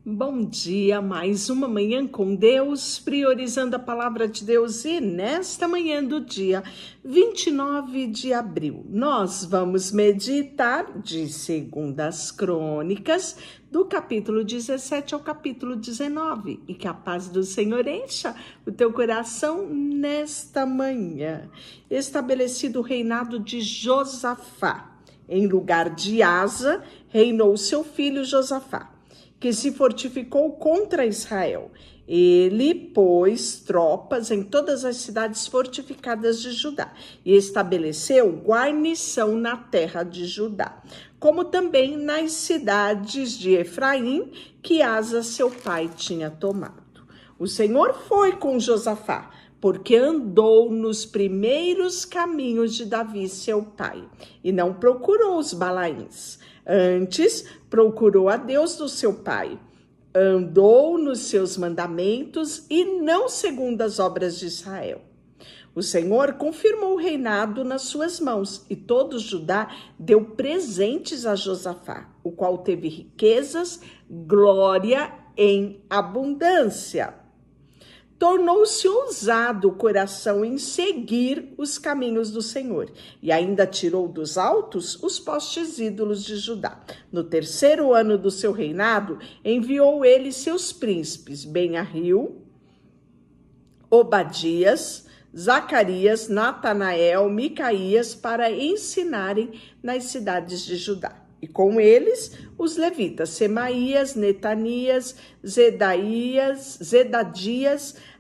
Bom dia, mais uma manhã com Deus, priorizando a palavra de Deus, e nesta manhã do dia 29 de abril, nós vamos meditar de 2 Crônicas, do capítulo 17 ao capítulo 19, e que a paz do Senhor encha o teu coração nesta manhã. Estabelecido o reinado de Josafá, em lugar de Asa, reinou seu filho Josafá, que se fortificou contra Israel. Ele pôs tropas em todas as cidades fortificadas de Judá e estabeleceu guarnição na terra de Judá, como também nas cidades de Efraim, que Asa, seu pai, tinha tomado. O Senhor foi com Josafá, porque andou nos primeiros caminhos de Davi, seu pai, e não procurou os Balaíns. Antes, procurou a Deus do seu pai, andou nos seus mandamentos e não segundo as obras de Israel. O Senhor confirmou o reinado nas suas mãos, e todo Judá deu presentes a Josafá, o qual teve riquezas, glória em abundância. Tornou-se ousado o coração em seguir os caminhos do Senhor, e ainda tirou dos altos os postes ídolos de Judá. No 3º ano do seu reinado, enviou ele seus príncipes, Ben-Ahil, Obadias, Zacarias, Natanael, Micaías, para ensinarem nas cidades de Judá. E com eles, os levitas, Semaías, Netanias, Zedadias,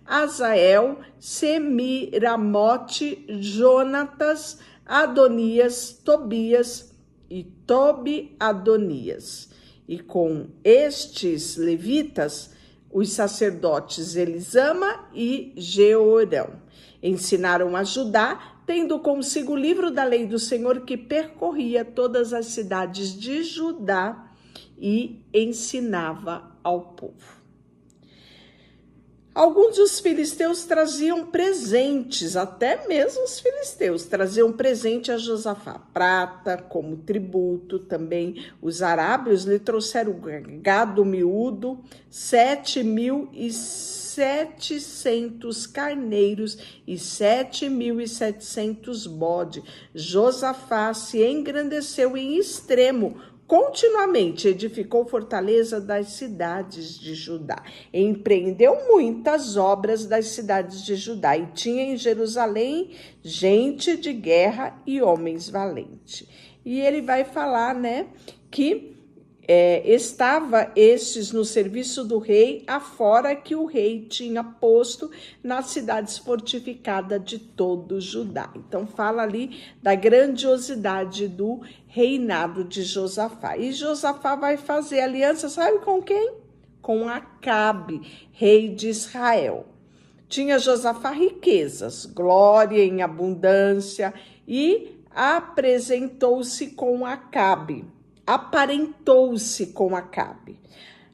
Azael, Semiramote, Jonatas, Adonias, Tobias e Tobi-Adonias. E com estes levitas, os sacerdotes Elisama e Jeorão ensinaram a Judá, tendo consigo o livro da lei do Senhor, que percorria todas as cidades de Judá e ensinava ao povo. Alguns dos filisteus traziam presentes, até mesmo os filisteus traziam presente a Josafá, prata como tributo. Também os arábios lhe trouxeram gado miúdo, 7.700 carneiros e 7.700 bode. Josafá se engrandeceu em extremo, continuamente edificou fortaleza das cidades de Judá, empreendeu muitas obras das cidades de Judá, e tinha em Jerusalém gente de guerra e homens valentes. E ele vai falar, que estava estes no serviço do rei, afora que o rei tinha posto nas cidades fortificadas de todo Judá. Então fala ali da grandiosidade do reinado de Josafá. E Josafá vai fazer aliança, sabe com quem? Com Acabe, rei de Israel. Tinha Josafá riquezas, glória em abundância, e apresentou-se com Acabe. Aparentou-se com Acabe.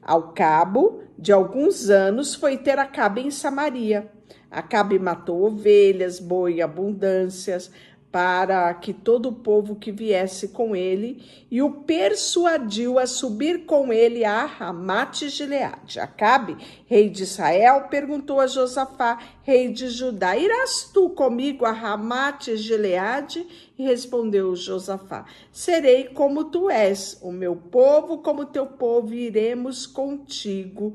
Ao cabo de alguns anos, foi ter Acabe em Samaria. Acabe matou ovelhas, boi, abundâncias, para que todo o povo que viesse com ele, e o persuadiu a subir com ele a Ramate-Gileade. Acabe, rei de Israel, perguntou a Josafá, rei de Judá: irás tu comigo a Ramate-Gileade? E respondeu Josafá: serei como tu és, o meu povo como teu povo, e iremos contigo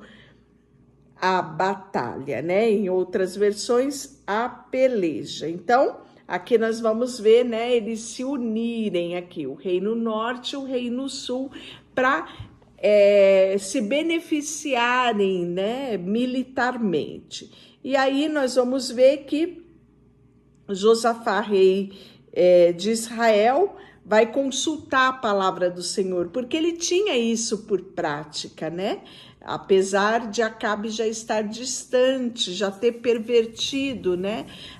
à batalha, Em outras versões, a peleja. Então, aqui nós vamos ver, eles se unirem aqui, o reino norte e o reino sul, para se beneficiarem, militarmente. E aí nós vamos ver que Josafá, rei de Israel, vai consultar a palavra do Senhor, porque ele tinha isso por prática, Apesar de Acabe já estar distante, já ter pervertido,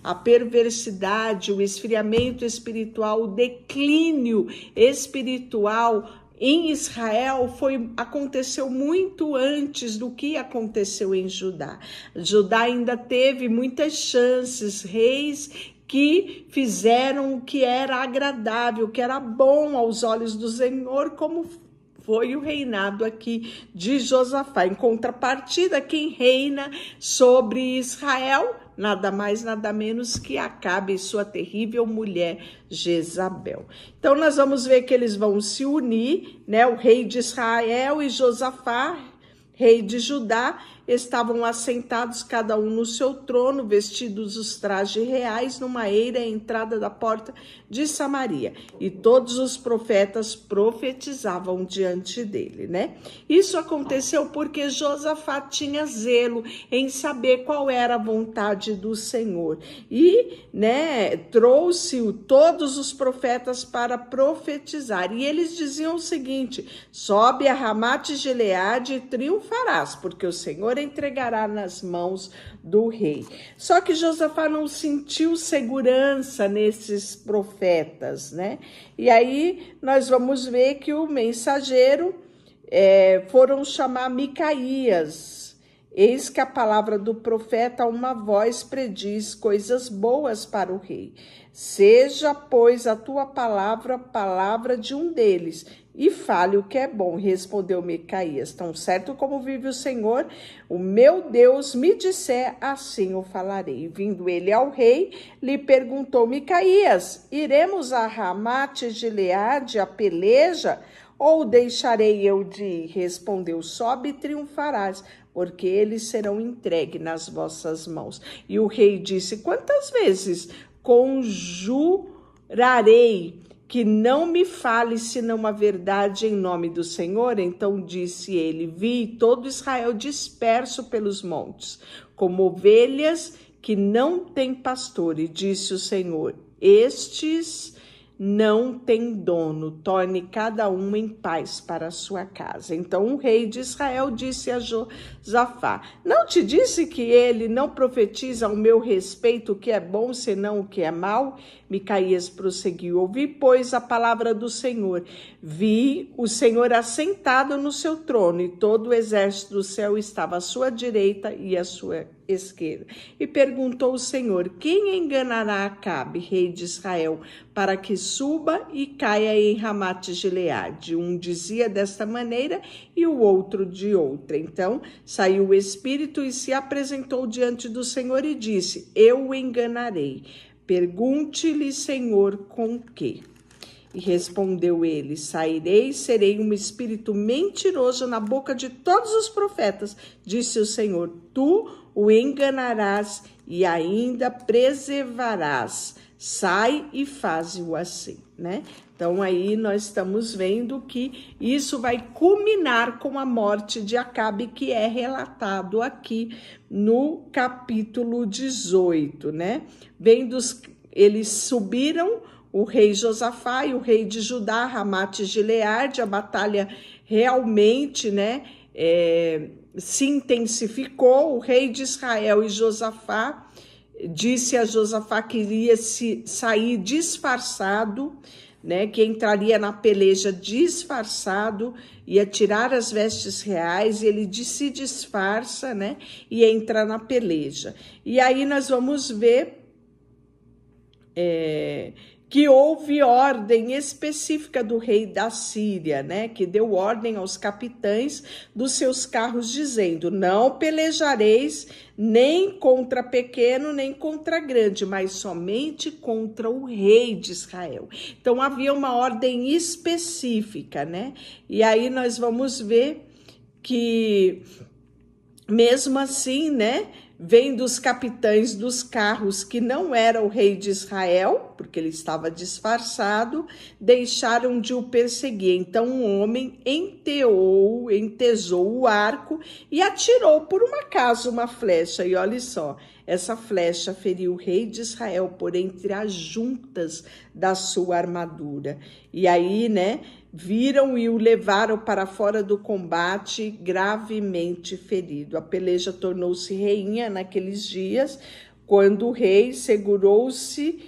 a perversidade, o esfriamento espiritual, o declínio espiritual em Israel aconteceu muito antes do que aconteceu em Judá. Judá ainda teve muitas chances, reis que fizeram o que era agradável, que era bom aos olhos do Senhor, como foi o reinado aqui de Josafá. Em contrapartida, quem reina sobre Israel, nada mais, nada menos que Acabe e sua terrível mulher Jezabel. Então, nós vamos ver que eles vão se unir, né? O rei de Israel e Josafá, rei de Judá, estavam assentados cada um no seu trono, vestidos os trajes reais, numa eira à entrada da porta de Samaria. E todos os profetas profetizavam diante dele, né? Isso aconteceu porque Josafá tinha zelo em saber qual era a vontade do Senhor. E, né, trouxe todos os profetas para profetizar. E eles diziam o seguinte: sobe a Ramate Gileade e triunfarás, porque o Senhor entregará nas mãos do rei. Só que Josafá não sentiu segurança nesses profetas, né? E aí nós vamos ver que o mensageiro foram chamar Micaías. Eis que a palavra do profeta, uma voz prediz coisas boas para o rei. Seja, pois, a tua palavra, palavra de um deles, e fale o que é bom, respondeu Micaías. Tão certo como vive o Senhor, o meu Deus me disser, assim o falarei. Vindo ele ao rei, lhe perguntou Micaías: iremos a Ramate Gileade a peleja, ou deixarei eu de ir? Respondeu: sobe e triunfarás, porque eles serão entregues nas vossas mãos. E o rei disse: quantas vezes conjurarei que não me fale senão a verdade em nome do Senhor? Então disse ele: vi todo Israel disperso pelos montes, como ovelhas que não têm pastor. E disse o Senhor: estes não tem dono, torne cada um em paz para a sua casa. Então o rei de Israel disse a Josafá: não te disse que ele não profetiza ao meu respeito o que é bom, senão o que é mal? Micaías prosseguiu: ouvi, pois, a palavra do Senhor. Vi o Senhor assentado no seu trono, e todo o exército do céu estava à sua direita e à sua esquerda. E perguntou o Senhor: quem enganará Acabe, rei de Israel, para que suba e caia em Ramate Gileade? Um dizia desta maneira e o outro de outra. Então saiu o espírito e se apresentou diante do Senhor e disse: eu o enganarei. Pergunte-lhe, Senhor, com que? E respondeu ele: sairei e serei um espírito mentiroso na boca de todos os profetas. Disse o Senhor: tu o enganarás e ainda preservarás. Sai e faze-o assim, né? Então aí nós estamos vendo que isso vai culminar com a morte de Acabe, que é relatado aqui no capítulo 18, né? Eles subiram, o rei Josafá e o rei de Judá, Ramate Gileade. A batalha realmente, né, se intensificou. O rei de Israel e Josafá disse a Josafá que iria sair disfarçado, né, que entraria na peleja disfarçado, ia tirar as vestes reais, e ele se disfarça, né, e entra na peleja. E aí nós vamos ver que houve ordem específica do rei da Síria, né, que deu ordem aos capitães dos seus carros, dizendo: não pelejareis nem contra pequeno, nem contra grande, mas somente contra o rei de Israel. Então havia uma ordem específica, né? E aí nós vamos ver que, mesmo assim, né, vendo os capitães dos carros que não era o rei de Israel, porque ele estava disfarçado, deixaram de o perseguir. Então um homem entesou o arco e atirou por um acaso uma flecha. E olha só, essa flecha feriu o rei de Israel por entre as juntas da sua armadura. E aí, né, viram e o levaram para fora do combate, gravemente ferido. A peleja tornou-se rainha naqueles dias, quando o rei segurou-se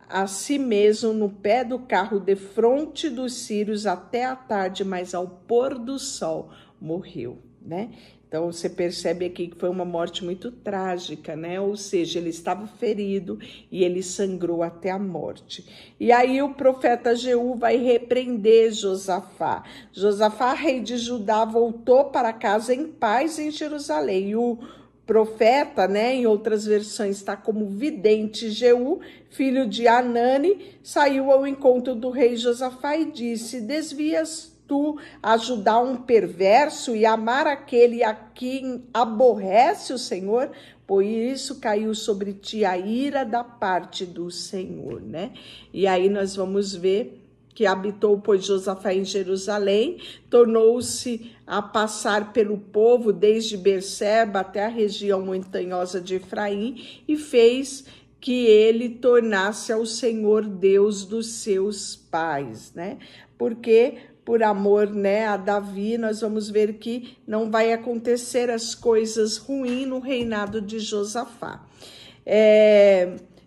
a si mesmo no pé do carro defronte dos sírios até a tarde, mas ao pôr do sol morreu. né? Então, você percebe aqui que foi uma morte muito trágica, né? Ou seja, ele estava ferido e ele sangrou até a morte. E aí o profeta Jeú vai repreender Josafá. Josafá, rei de Judá, voltou para casa em paz em Jerusalém. E o profeta, né, em outras versões está como vidente Jeú, filho de Anani, saiu ao encontro do rei Josafá e disse: desvias tu ajudar um perverso e amar aquele a quem aborrece o Senhor? Por isso caiu sobre ti a ira da parte do Senhor, né? E aí nós vamos ver que habitou, pois, Josafá em Jerusalém, tornou-se a passar pelo povo desde Berseba até a região montanhosa de Efraim e fez que ele tornasse ao Senhor Deus dos seus pais, né? Porque por amor, né, a Davi, nós vamos ver que não vai acontecer as coisas ruins no reinado de Josafá.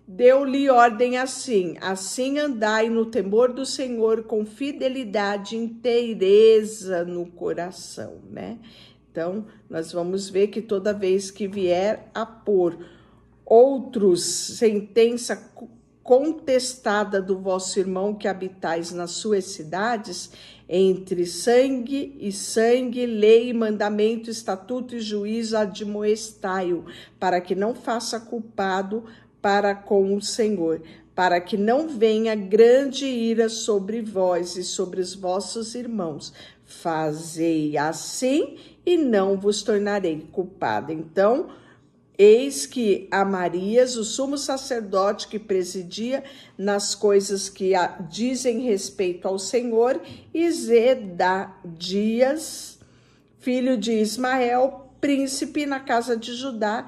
Deu-lhe ordem assim: assim andai no temor do Senhor com fidelidade e inteireza no coração, né? Então, nós vamos ver que toda vez que vier a pôr outros sentença contestada do vosso irmão que habitais nas suas cidades, entre sangue e sangue, lei, mandamento, estatuto e juízo, admoestai-o, para que não faça culpado para com o Senhor, para que não venha grande ira sobre vós e sobre os vossos irmãos. Fazei assim e não vos tornarei culpada. Então, eis que Amarias, o sumo sacerdote que presidia nas coisas que dizem respeito ao Senhor, e Zedadias, filho de Ismael, príncipe na casa de Judá,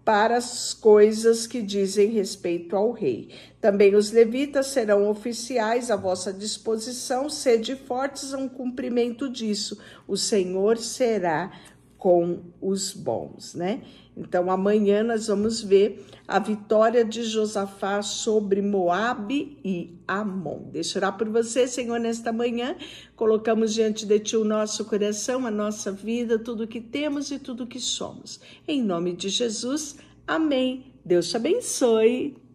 para as coisas que dizem respeito ao rei. Também os levitas serão oficiais à vossa disposição, sede fortes ao cumprimento disso. O Senhor será com os bons, né? Então, amanhã nós vamos ver a vitória de Josafá sobre Moabe e Amon. Deixa eu orar por você, Senhor, nesta manhã. Colocamos diante de Ti o nosso coração, a nossa vida, tudo que temos e tudo que somos. Em nome de Jesus, amém. Deus te abençoe.